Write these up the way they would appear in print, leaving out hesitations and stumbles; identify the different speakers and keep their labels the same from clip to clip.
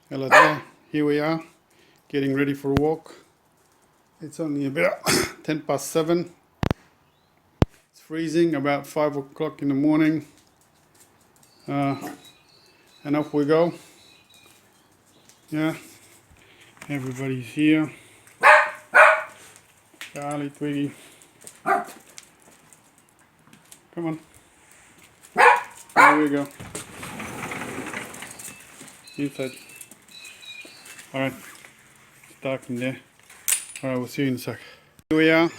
Speaker 1: Hello there, here we are, getting ready for a walk. It's only about 10 past 7. It's freezing, about 5 o'clock in the morning. And off we go. Yeah, everybody's here. Charlie, Twiggy. Come on. Here we go. Inside. Alright, it's dark in there. Alright, we'll see you in a sec. Here we are.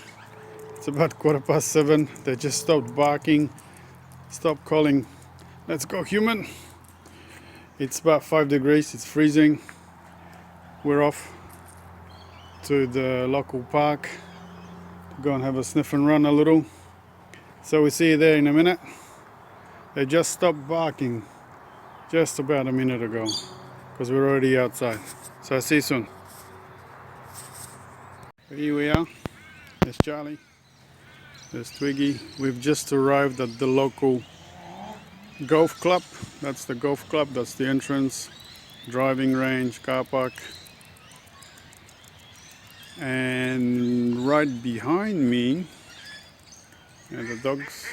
Speaker 1: It's about 7:15. They just stopped barking. Stop calling. Let's go, human. It's about 5 degrees. It's freezing. We're off to the local park to go and have a sniff and run a little. So we'll see you there in a minute. They just stopped barking just about a minute ago because we're already outside. So I'll see you soon. Here we are. There's Charlie. There's Twiggy. We've just arrived at the local golf club. That's the golf club. That's the entrance. Driving range, car park. And right behind me are the dogs.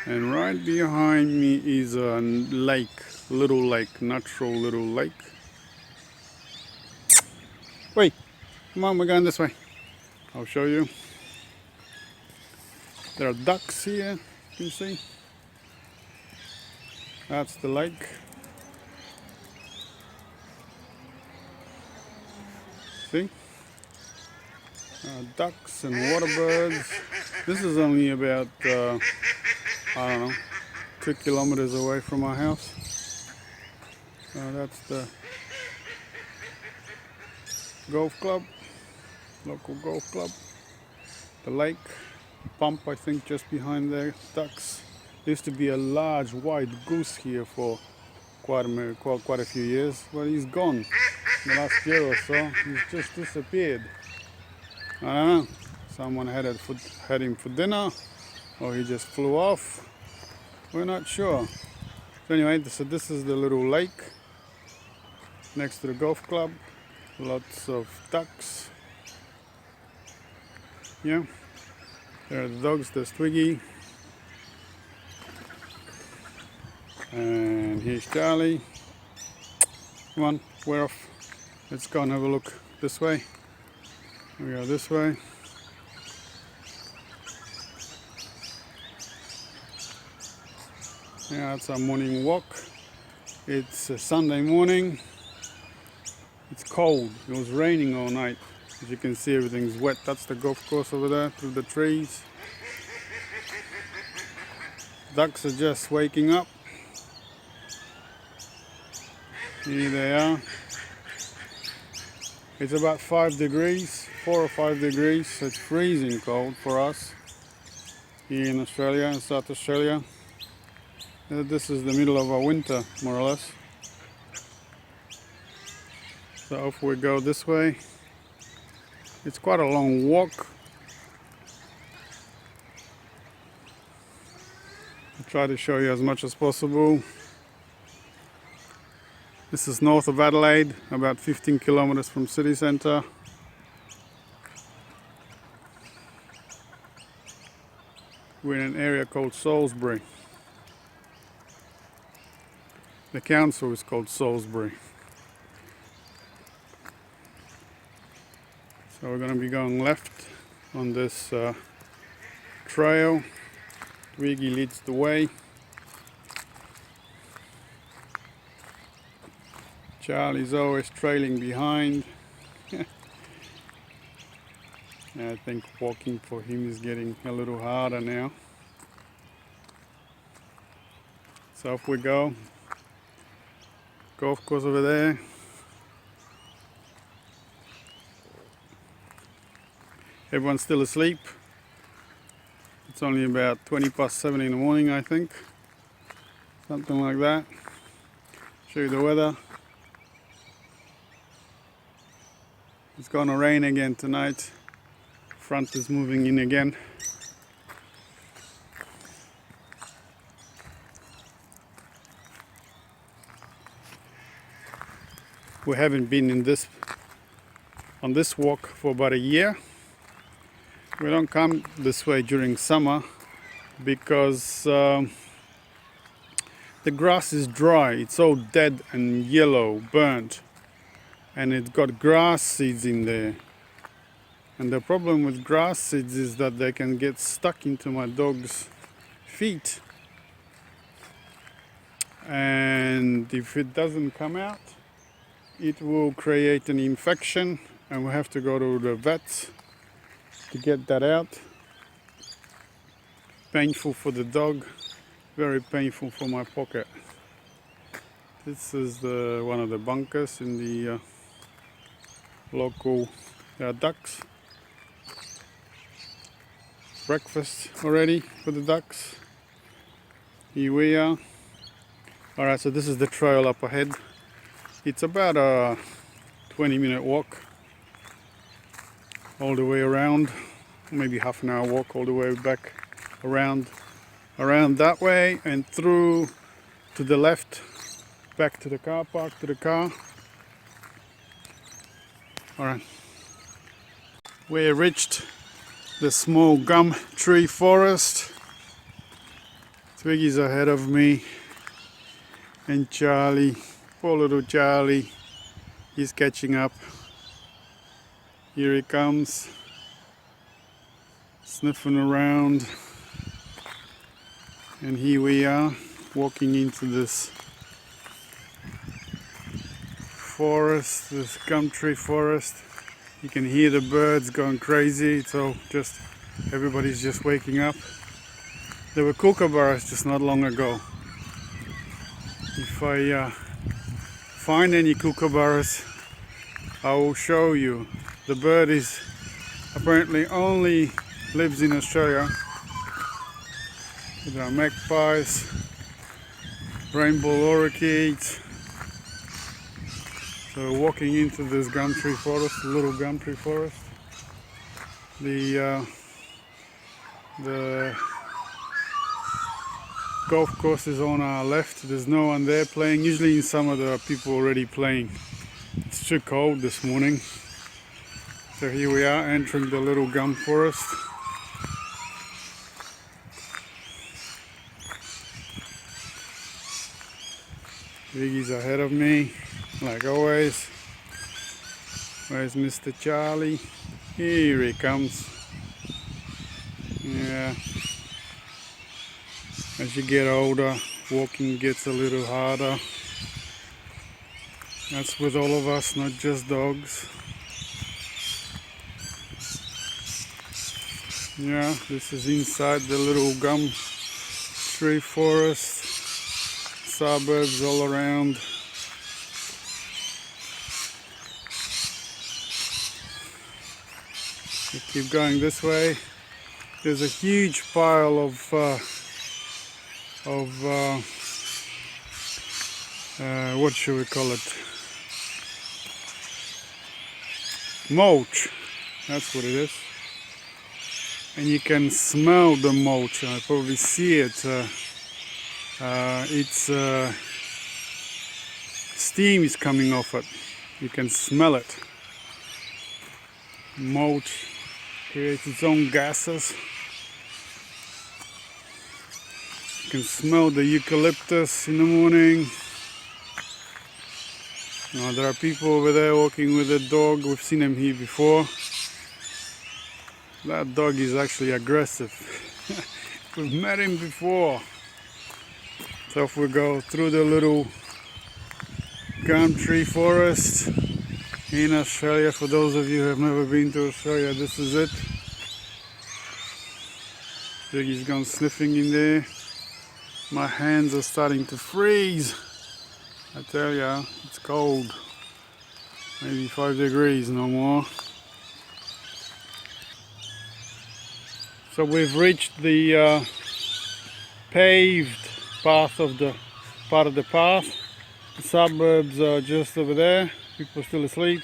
Speaker 1: And right behind me is a lake, little lake, natural little lake. Wait, come on, we're going this way. I'll show you. There are ducks here, you see. That's the lake. See? Ducks and waterbirds. This is only about, I don't know, 2 kilometers away from our house. That's the golf club, local golf club. The lake, pump I think just behind the ducks. There used to be a large white goose here for quite a few years, but he's gone. The last year or so, he's just disappeared. I don't know, someone had him for dinner, or he just flew off. We're not sure. So anyway, so this is the little lake next to the golf club. Lots of ducks. Yeah, there are the dogs. There's Twiggy. And here's Charlie. Come on, we're off. Let's go and have a look this way. We go this way. Yeah, it's our morning walk. It's a Sunday morning. It's cold. It was raining all night. As you can see, everything's wet. That's the golf course over there through the trees. Ducks are just waking up. Here they are. It's about 5 degrees, 4 or 5 degrees. So it's freezing cold for us here in Australia, in South Australia. This is the middle of our winter, more or less. So off we go this way. It's quite a long walk. I'll try to show you as much as possible. This is north of Adelaide, about 15 kilometers from city centre. We're in an area called Salisbury. The council is called Salisbury. So we're going to be going left on this trail. Twiggy leads the way. Charlie's always trailing behind. I think walking for him is getting a little harder now. So off we go. Golf course over there. Everyone's still asleep. It's only about 20 past 7 in the morning, I think. Something like that. Show you the weather. It's gonna rain again tonight. Front is moving in again. We haven't been on this walk for about a year. We don't come this way during summer because the grass is dry. It's all dead and yellow, burnt, and it's got grass seeds in there. And the problem with grass seeds is that they can get stuck into my dog's feet. And if it doesn't come out, it will create an infection and we have to go to the vets to get that out. Painful for the dog, very painful for my pocket. This is one of the bunkers in the local ducks. Breakfast already for the ducks. Here we are. Alright, so this is the trail up ahead. It's about a 20-minute walk all the way around, maybe half an hour walk all the way back around that way and through to the left, back to the car park, to the car. Alright, we reached the small gum tree forest. Twiggy's ahead of me, and Charlie, poor little Charlie, he's catching up. Here he comes, sniffing around, and here we are walking into this forest, this gum tree forest. You can hear the birds going crazy, so everybody's just waking up. There were kookaburras just not long ago. If I find any kookaburras, I will show you. The bird is apparently only lives in Australia. There are magpies, rainbow lorikeets. So walking into this gum tree forest, little gum tree forest. The golf course is on our left. There's no one there playing. Usually in summer there are people already playing. It's too cold this morning. So here we are entering the little gum forest. Biggie's ahead of me, like always. Where's Mr. Charlie? Here he comes. Yeah. As you get older, walking gets a little harder. That's with all of us, not just dogs. Yeah, this is inside the little gum tree forest. Suburbs all around. We keep going this way. There's a huge pile of what should we call it? Mulch. That's what it is. And you can smell the mulch. I probably see it. Steam is coming off it. You can smell it. Mulch creates its own gases. You can smell the eucalyptus in the morning. Now, there are people over there walking with a dog. We've seen them here before. That dog is actually aggressive. We've met him before. So if we go through the little gum tree forest in Australia, for those of you who have never been to Australia, this is it. Biggie's gone sniffing in there. My hands are starting to freeze. I tell ya, it's cold. Maybe 5 degrees, no more. So we've reached the paved part of the path. The suburbs are just over there. People are still asleep.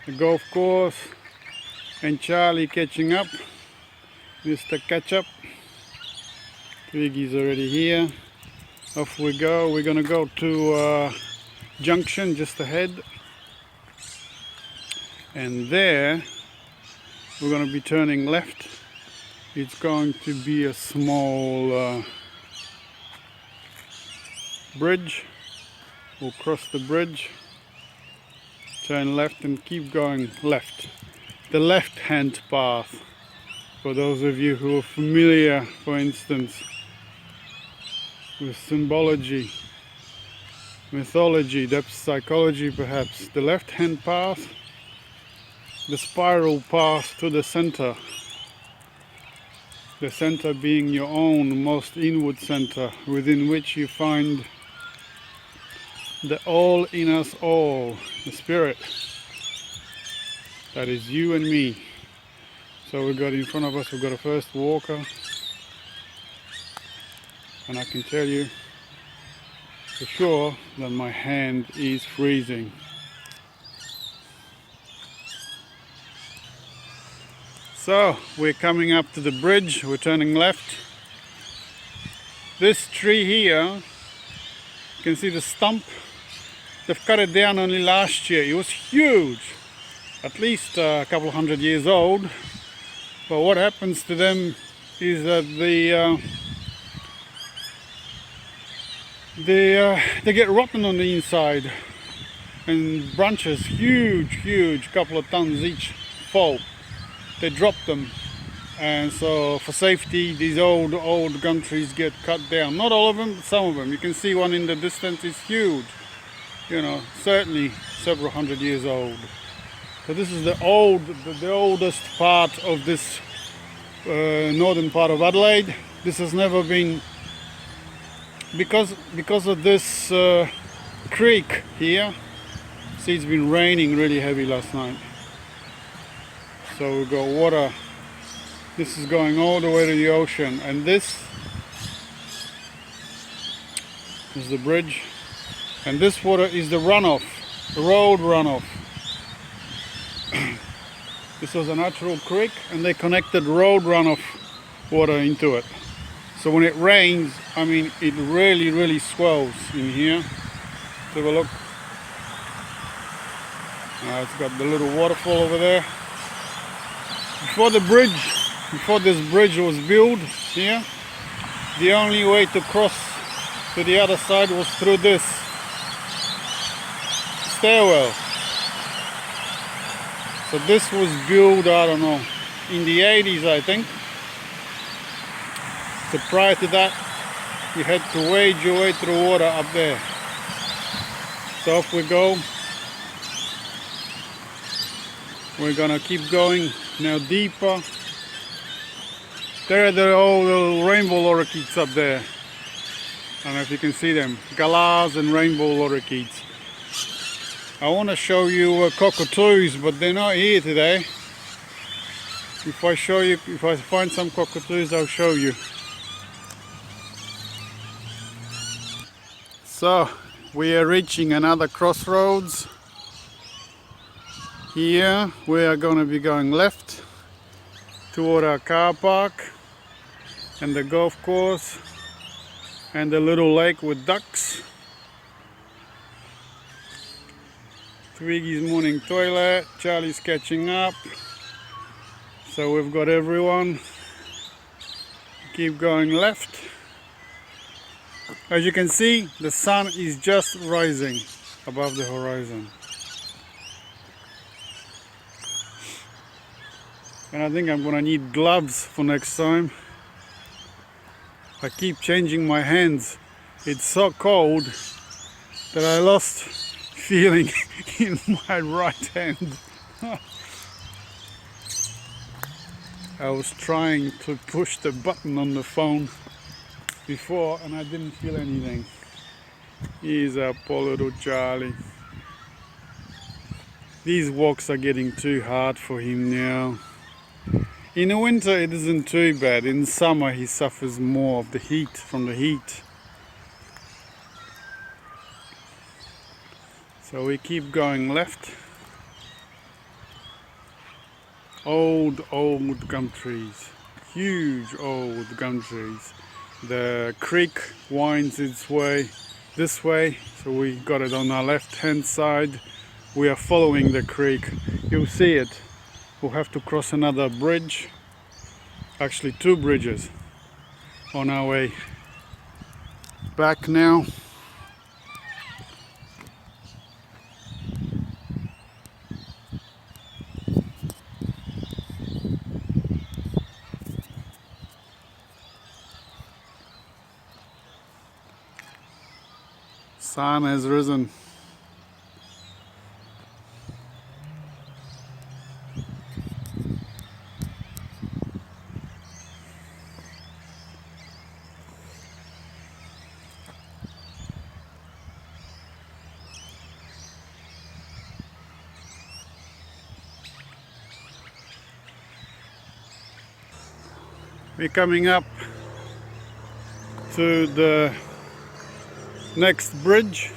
Speaker 1: The golf course and Charlie catching up. Mr. Ketchup. Twiggy's already here. Off we go. We're gonna go to junction just ahead, and there we're going to be turning left. It's going to be a small bridge. We'll cross the bridge, turn left and keep going left. The left-hand path, for those of you who are familiar, for instance, with symbology, mythology, depth psychology perhaps. The left-hand path, the spiral path to the center being your own most inward center, within which you find the all in us all, the spirit that is you and me. So we've got in front of us, we've got a first walker, and I can tell you for sure that my hand is freezing. So we're coming up to the bridge, we're turning left. This tree here, you can see the stump. They've cut it down only last year. It was huge, at least a couple of 100 years old. But what happens to them is that they get rotten on the inside, and branches, huge, couple of tons each, fall. They drop them, and so for safety these old gum trees get cut down. Not all of them, but some of them. You can see one in the distance is huge, you know, certainly several hundred years old. So this is the oldest part of this northern part of Adelaide. This has never been, because of this creek here. See, it's been raining really heavy last night. So we've got water. This is going all the way to the ocean, and this is the bridge, and this water is the runoff, the road runoff. This was a natural creek, and they connected road runoff water into it. So when it rains, I mean, it really swells in here. Let's have a look. It's got the little waterfall over there. Before this bridge was built here, the only way to cross to the other side was through this stairwell. So this was built, I don't know, in the 80s, I think. So prior to that, you had to wade your way through water up there. So off we go. We're gonna keep going now deeper. There are the old little rainbow lorikeets up there. I don't know if you can see them. Galahs and rainbow lorikeets. I want to show you cockatoos, but they're not here today. If I find some cockatoos, I'll show you. So we are reaching another crossroads. Here we are going to be going left toward our car park and the golf course and the little lake with ducks. Twiggy's morning toilet, Charlie's catching up. So we've got everyone. Keep going left. As you can see, the sun is just rising above the horizon. And I think I'm gonna need gloves for next time. I keep changing my hands. It's so cold that I lost feeling in my right hand. I was trying to push the button on the phone before and I didn't feel anything. He's a poor little Charlie. These walks are getting too hard for him now. In the winter it isn't too bad. In summer he suffers more of the heat, from the heat. So we keep going left. Old gum trees. Huge old gum trees. The creek winds its way this way, so So we got it on our left hand side. We are following the creek. You'll see it. We'll have to cross another bridge, actually 2 bridges, on our way back now. Sun has risen. We're coming up to the next bridge.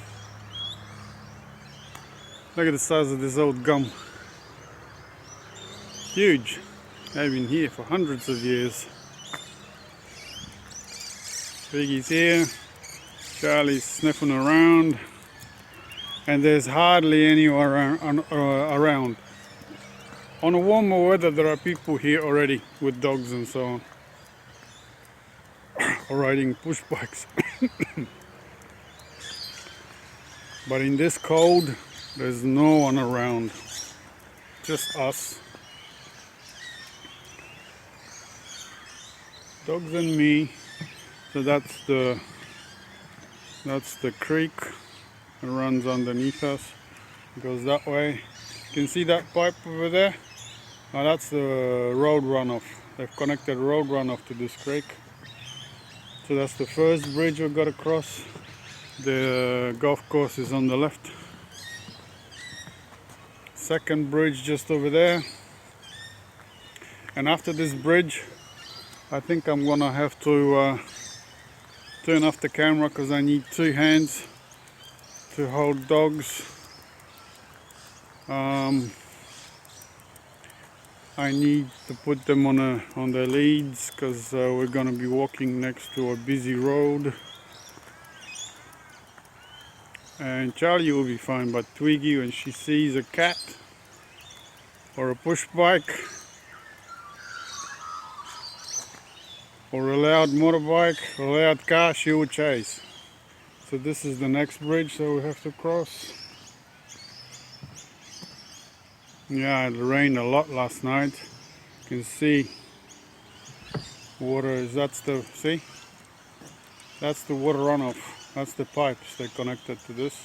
Speaker 1: Look at the size of this old gum. Huge. They've been here for hundreds of years. Piggy's here. Charlie's sniffing around. And there's hardly anyone around. On a warmer weather there are people here already with dogs and so on. Or riding push bikes. But in this cold, there's no one around. Just us. Dogs and me. So that's the creek that runs underneath us. It goes that way. You can see that pipe over there? Now that's the road runoff. They've connected road runoff to this creek. So that's the first bridge we've got to cross. The golf course is on the left. Second bridge just over there. And after this bridge, I think I'm gonna have to turn off the camera because I need 2 hands to hold dogs. I need to put them on the leads because we're gonna be walking next to a busy road. And Charlie will be fine, but Twiggy, when she sees a cat or a push bike or a loud motorbike or a loud car, she will chase. So this is the next bridge that we have to cross. Yeah, it rained a lot last night. You can see water is, that's the water runoff. That's the pipes they connected to this.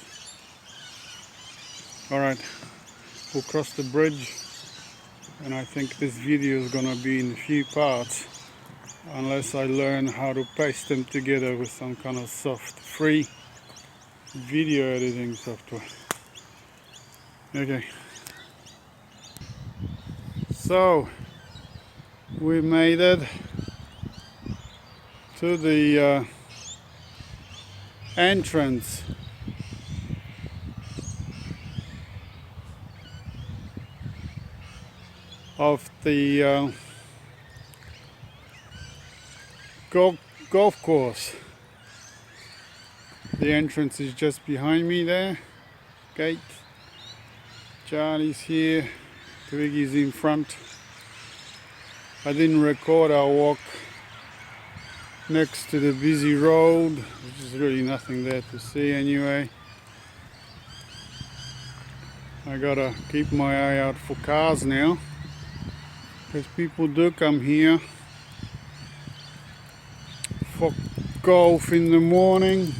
Speaker 1: Alright, we'll cross the bridge, and I think this video is gonna be in a few parts unless I learn how to paste them together with some kind of free video editing software. Okay. So we made it to the entrance of the golf course. The entrance is just behind me there. Gate. Charlie's here. Twiggy's in front. I didn't record our walk next to the busy road. There's really nothing there to see anyway. I gotta keep my eye out for cars now, because people do come here for golf in the morning.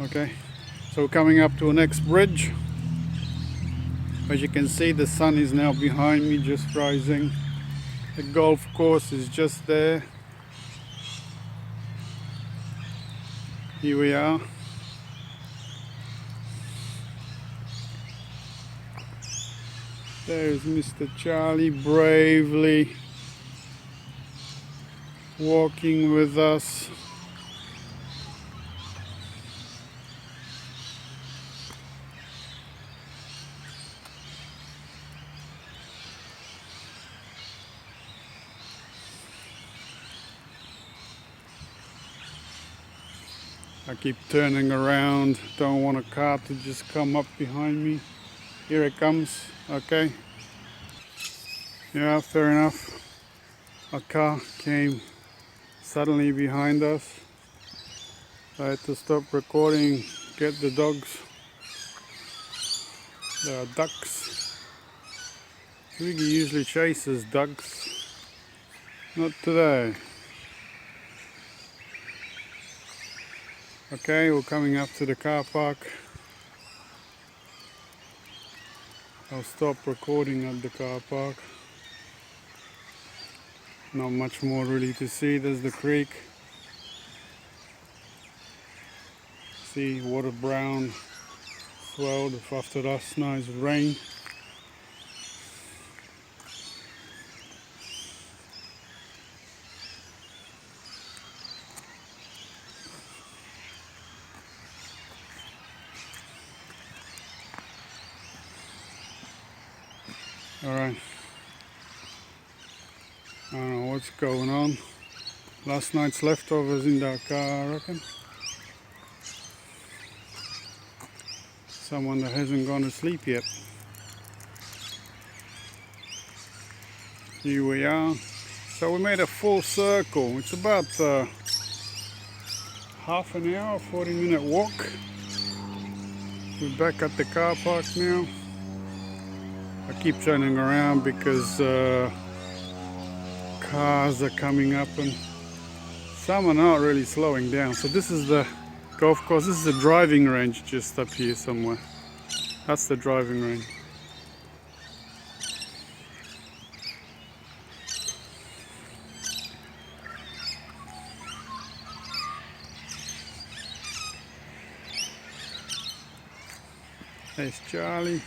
Speaker 1: Okay, so we're coming up to the next bridge. As you can see, the sun is now behind me, just rising. The golf course is just there. Here we are. There's Mr. Charlie bravely walking with us. I keep turning around, don't want a car to just come up behind me. Here it comes, okay. Yeah, fair enough. A car came suddenly behind us. I had to stop recording, get the dogs. There are ducks. Twiggy usually chases ducks. Not today. Okay, we're coming up to the car park. I'll stop recording at the car park. Not much more really to see. There's the creek. See, water brown, swelled after last night's rain. Alright. I don't know what's going on. Last night's leftovers in that car, I reckon. Someone that hasn't gone to sleep yet. Here we are. So we made a full circle. It's about half an hour, 40-minute walk. We're back at the car park now. I keep turning around because cars are coming up and some are not really slowing down. So this is the golf course. This is the driving range just up here somewhere. That's the driving range. There's Charlie.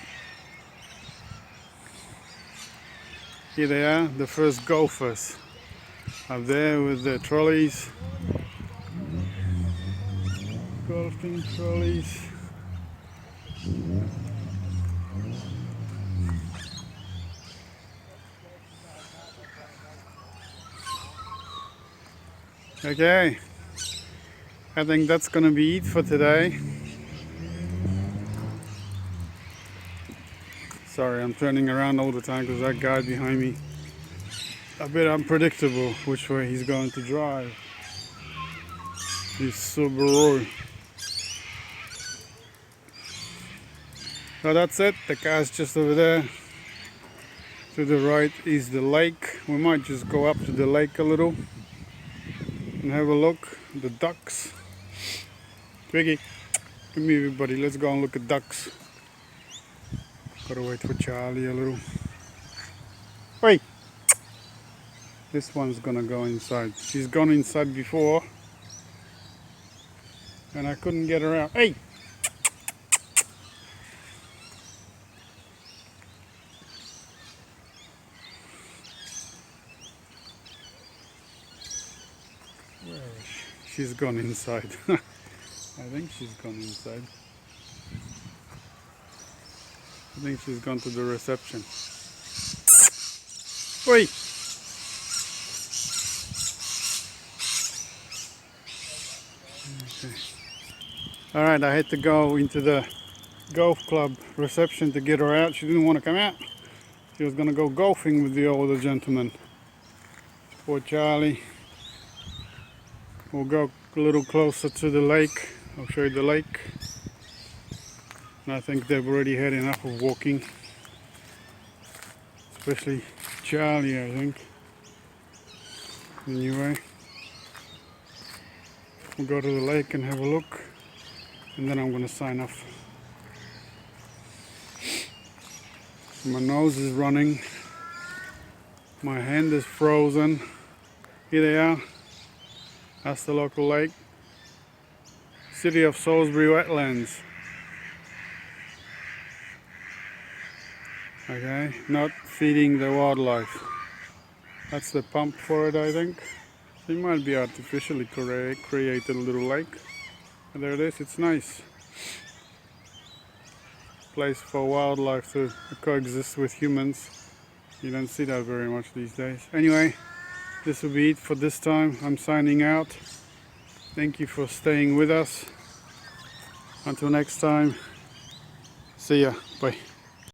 Speaker 1: Here they are, the first golfers. Up there with the trolleys. Golfing trolleys. Okay, I think that's gonna be it for today. Sorry, I'm turning around all the time because that guy behind me, a bit unpredictable which way he's going to drive. This Subaru. So that's it, the car's just over there. To the right is the lake. We might just go up to the lake a little and have a look at the ducks. Twiggy, come here everybody, let's go and look at ducks. Gotta wait for Charlie a little. Wait! This one's gonna go inside. She's gone inside before and I couldn't get her out. Hey! Where is she? She's gone inside. I think she's gone inside. I think she's gone to the reception. Wait! Okay. Alright, I had to go into the golf club reception to get her out. She didn't want to come out. She was going to go golfing with the older gentleman. Poor Charlie. We'll go a little closer to the lake. I'll show you the lake. And I think they've already had enough of walking. Especially Charlie, I think. Anyway, we'll go to the lake and have a look. And then I'm going to sign off. My nose is running. My hand is frozen. Here they are. That's the local lake. City of Salisbury wetlands. Okay, not feeding the wildlife. That's the pump for it, I think. It might be artificially created a little lake. And there it is, it's nice. Place for wildlife to coexist with humans. You don't see that very much these days. Anyway, this will be it for this time. I'm signing out. Thank you for staying with us. Until next time, see ya. Bye.